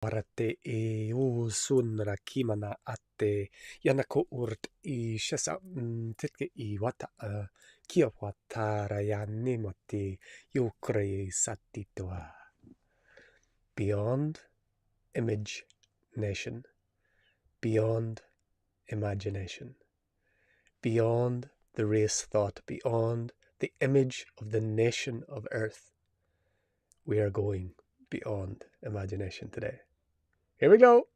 Warate e usunra kimana ate yanako urt I shesa titke I wata kia watara yanimoti yukre satitoa. Beyond image nation, beyond imagination, beyond the race thought, beyond the image of the nation of earth, we are going beyond imagination today. Here we go.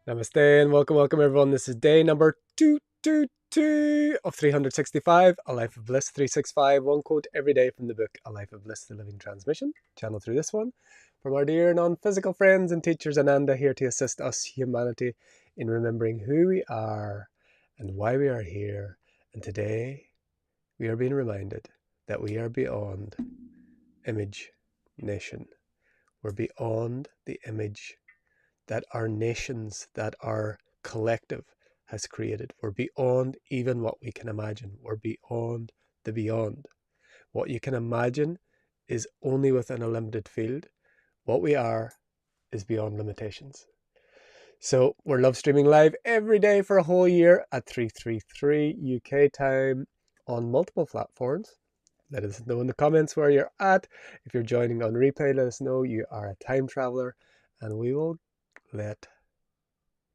Namaste and welcome everyone. This is day number 222 of 365, A Life of Bliss 365, one quote every day from the book A Life of Bliss, the Living Transmission, channeled through this one from our dear non-physical friends and teachers AnandA, here to assist us humanity in remembering who we are and why we are here. And today we are being reminded that we are beyond image nation. We're beyond the image that our nations, that our collective has created. We're beyond even what we can imagine. We're beyond the beyond. What you can imagine is only within a limited field. What we are is beyond limitations. So we're live streaming live every day for a whole year at 3:33 UK time on multiple platforms. Let us know in the comments where you're at. If you're joining on replay, let us know you are a time traveler, and we will let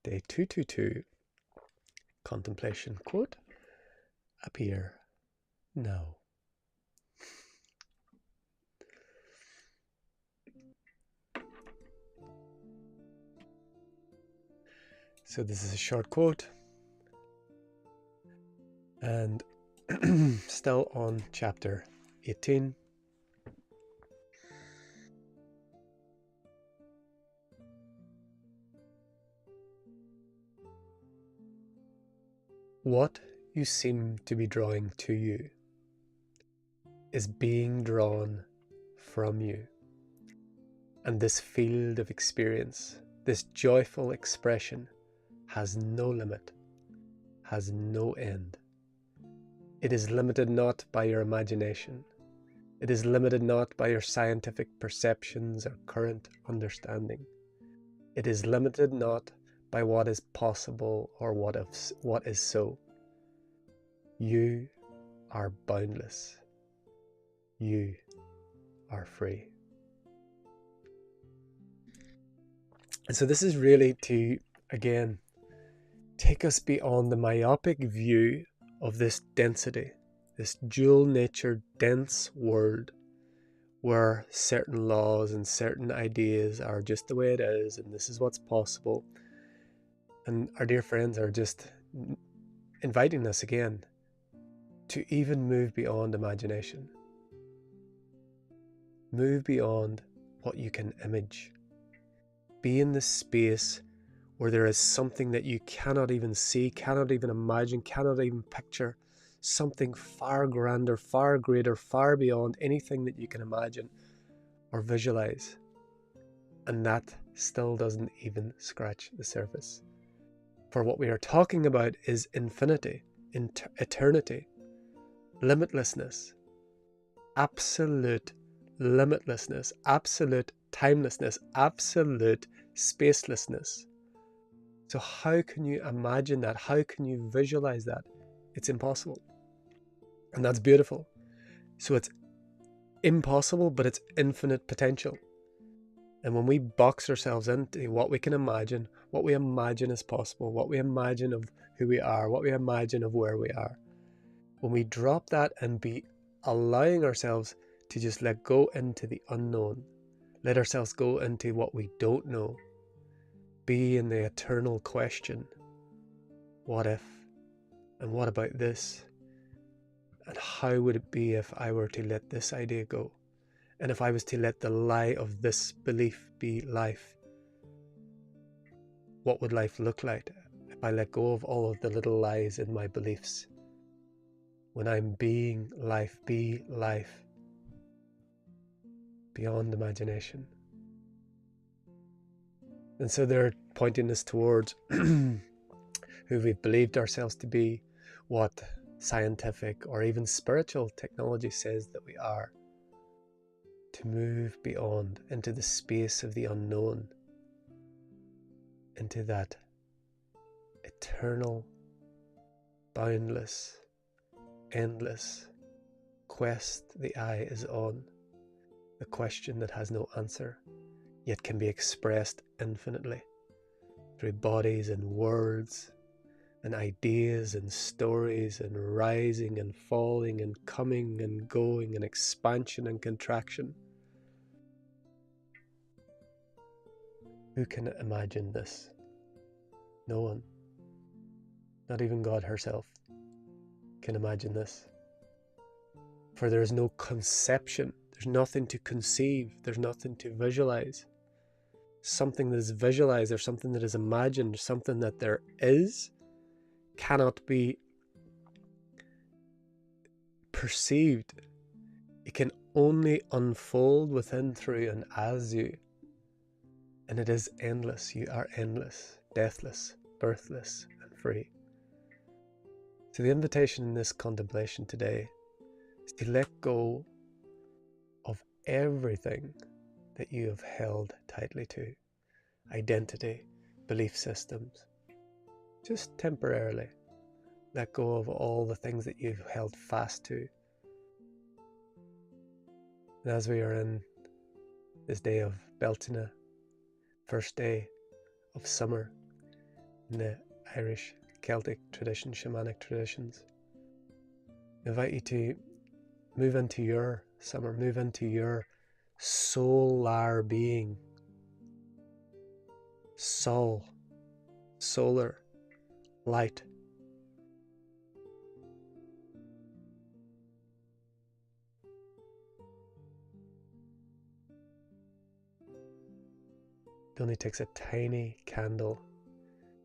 day 222 contemplation quote appear now. So this is a short quote and still on chapter 18. What you seem to be drawing to you is being drawn from you. And this field of experience, this joyful expression, has no limit, has no end. It is limited not by your imagination. It is limited not by your scientific perceptions or current understanding. It is limited not by what is possible or what is so. You are boundless. You are free. And so this is really to, again, take us beyond the myopic view of this density, this dual-natured, dense world where certain laws and certain ideas are just the way it is, and this is what's possible. And our dear friends are just inviting us again to even move beyond imagination. Move beyond what you can image. Be in the space where there is something that you cannot even see, cannot even imagine, cannot even picture, something far grander, far greater, far beyond anything that you can imagine or visualize. And that still doesn't even scratch the surface. For what we are talking about is infinity, eternity, limitlessness, absolute limitlessness, absolute timelessness, absolute spacelessness. So how can you imagine that? How can you visualize that? It's impossible. And that's beautiful. So it's impossible, but it's infinite potential. And when we box ourselves into what we can imagine, what we imagine is possible, what we imagine of who we are, what we imagine of where we are, when we drop that and be allowing ourselves to just let go into the unknown, let ourselves go into what we don't know, be in the eternal question, what if, and what about this, and how would it be if I were to let this idea go, and if I was to let the lie of this belief be life, what would life look like if I let go of all of the little lies in my beliefs? When I'm being life, be life beyond imagination. And so they're pointing us towards who we've believed ourselves to be, what scientific or even spiritual technology says that we are, to move beyond into the space of the unknown, into that eternal, boundless, endless quest the eye is on, the question that has no answer, yet can be expressed infinitely through bodies and words and ideas and stories and rising and falling and coming and going and expansion and contraction. Who can imagine this? No one. Not even God herself can imagine this. For there is no conception. There's nothing to conceive. There's nothing to visualize. Something that is visualized or something that is imagined, something that there is, cannot be perceived. It can only unfold within, through, and as you. And it is endless. You are endless, deathless, birthless, and free. So the invitation in this contemplation today is to let go of everything that you have held tightly to. Identity, belief systems. Just temporarily let go of all the things that you've held fast to. And as we are in this day of Beltane, first day of summer in the Irish Celtic tradition, shamanic traditions, I invite you to move into your summer, move into your solar being. Soul, solar, light. It only takes a tiny candle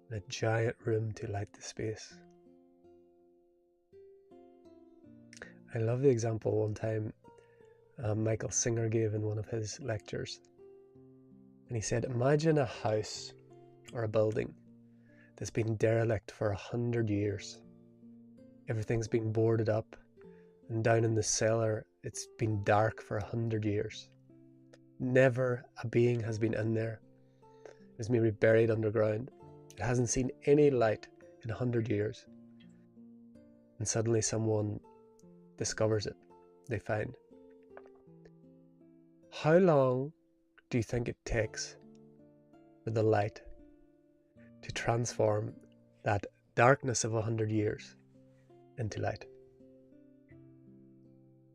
in a giant room to light the space. I love the example one time Michael Singer gave in one of his lectures. And he said, imagine a house or a building that's been derelict for 100 years. Everything's been boarded up, and down in the cellar, it's been dark for 100 years. Never a being has been in there. It's maybe buried underground. It hasn't seen any light in 100 years. And suddenly someone discovers it. They find. How long do you think it takes for the light to transform that darkness of 100 years into light?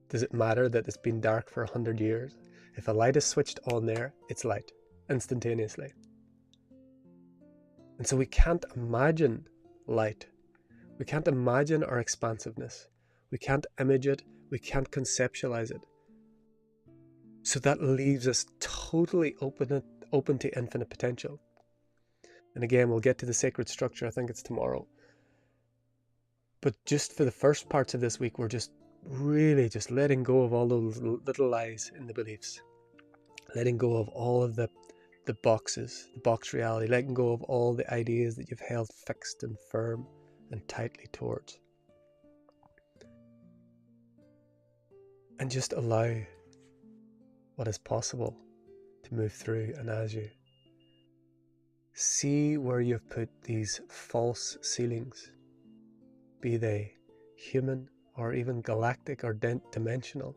Does it matter that it's been dark for 100 years? If a light is switched on there, it's light instantaneously. And so we can't imagine light. We can't imagine our expansiveness. We can't image it. We can't conceptualize it. So that leaves us totally open to infinite potential. And again, we'll get to the sacred structure. I think it's tomorrow. But just for the first parts of this week, we're just really just letting go of all those little lies in the beliefs. Letting go of all of the boxes, the box reality. Letting go of all the ideas that you've held fixed and firm and tightly towards. And just allow what is possible to move through and as you. See where you've put these false ceilings, be they human or even galactic or dimensional,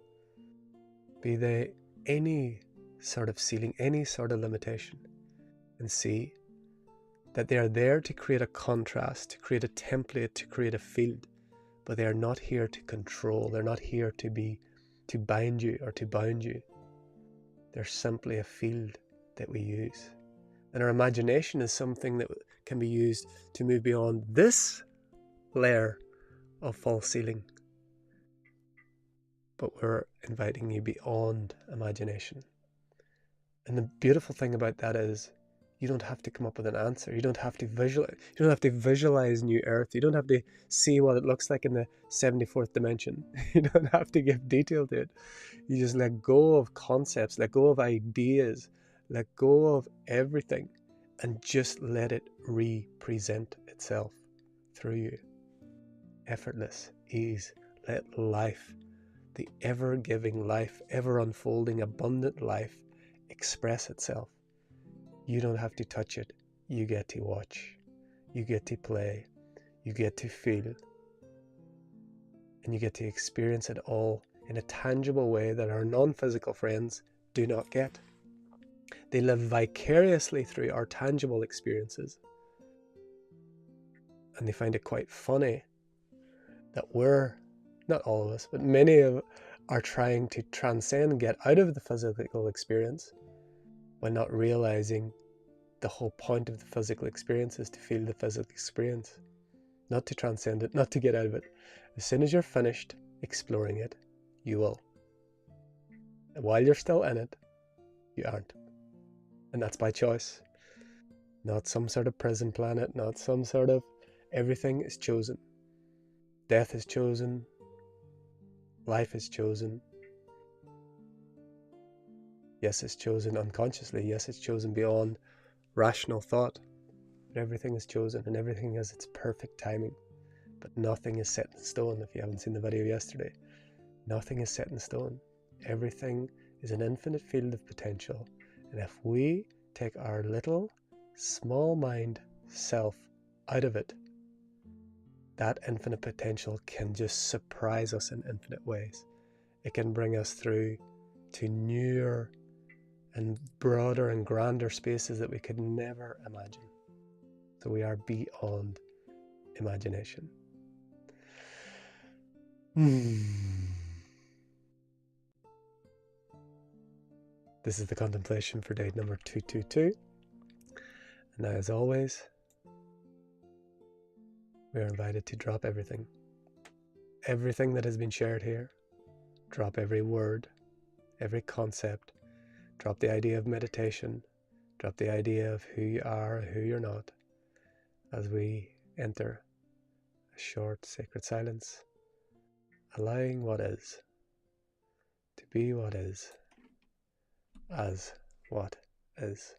be they any sort of ceiling, any sort of limitation, and see that they are there to create a contrast, to create a template, to create a field, but they are not here to control. They're not here to bind you or to bound you. They're simply a field that we use. And our imagination is something that can be used to move beyond this layer of false ceiling. But we're inviting you beyond imagination. And the beautiful thing about that is you don't have to come up with an answer. You don't have to visualize New Earth. You don't have to see what it looks like in the 74th dimension. You don't have to give detail to it. You just let go of concepts, let go of ideas, let go of everything, and just let it represent itself through you. Effortless ease. Let life, the ever-giving life, ever-unfolding, abundant life, express itself. You don't have to touch it. You get to watch. You get to play. You get to feel. And you get to experience it all in a tangible way that our non-physical friends do not get. They live vicariously through our tangible experiences. And they find it quite funny that we're, not all of us, but many of are trying to transcend and get out of the physical experience while not realizing the whole point of the physical experience is to feel the physical experience, not to transcend it, not to get out of it. As soon as you're finished exploring it, you will. And while you're still in it, you aren't. And that's by choice. Not some sort of prison planet, not some sort of... Everything is chosen. Death is chosen. Life is chosen. Yes, it's chosen unconsciously. Yes, it's chosen beyond rational thought. But everything is chosen and everything has its perfect timing. But nothing is set in stone. If you haven't seen the video yesterday, nothing is set in stone. Everything is an infinite field of potential. And if we take our little small mind self out of it, that infinite potential can just surprise us in infinite ways. It can bring us through to newer and broader and grander spaces that we could never imagine. So we are beyond imagination. This is the contemplation for day number 222. And now, as always, we are invited to drop everything. Everything that has been shared here. Drop every word, every concept. Drop the idea of meditation. Drop the idea of who you are and who you're not. As we enter a short sacred silence, allowing what is to be what is, as what is.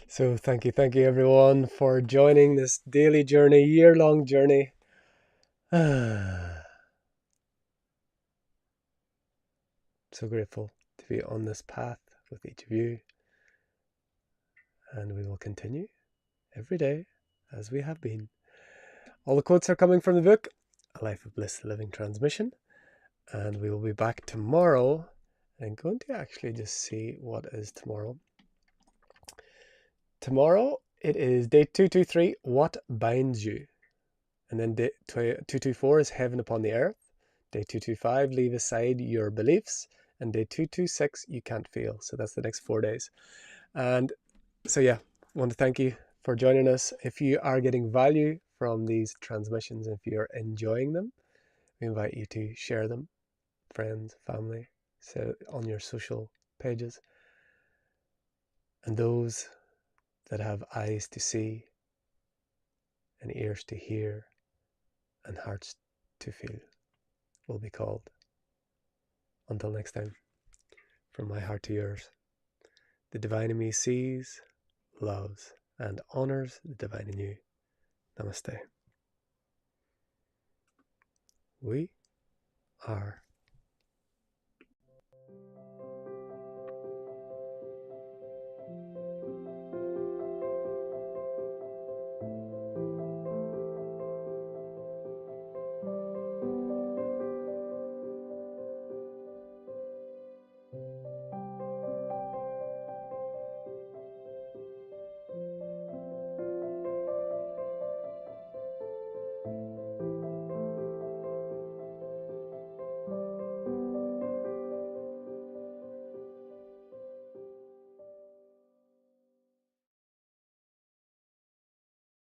So thank you everyone for joining this daily journey, year-long journey. So grateful to be on this path with each of you. And we will continue every day as we have been. All the quotes are coming from the book, A Life of Bliss, the Living Transmission. And we will be back tomorrow. I'm going to actually just see what is tomorrow. Tomorrow, it is day 223, What Binds You? And then day 224 is Heaven Upon the Earth. Day 225, Leave Aside Your Beliefs. And day 226, You Can't Feel. So that's the next 4 days. And so yeah, I want to thank you for joining us. If you are getting value from these transmissions, if you're enjoying them, we invite you to share them, friends, family, so on your social pages. And those that have eyes to see and ears to hear and hearts to feel will be called. Until next time, from my heart to yours, the divine in me sees, loves, and honors the divine in you. Namaste. we are.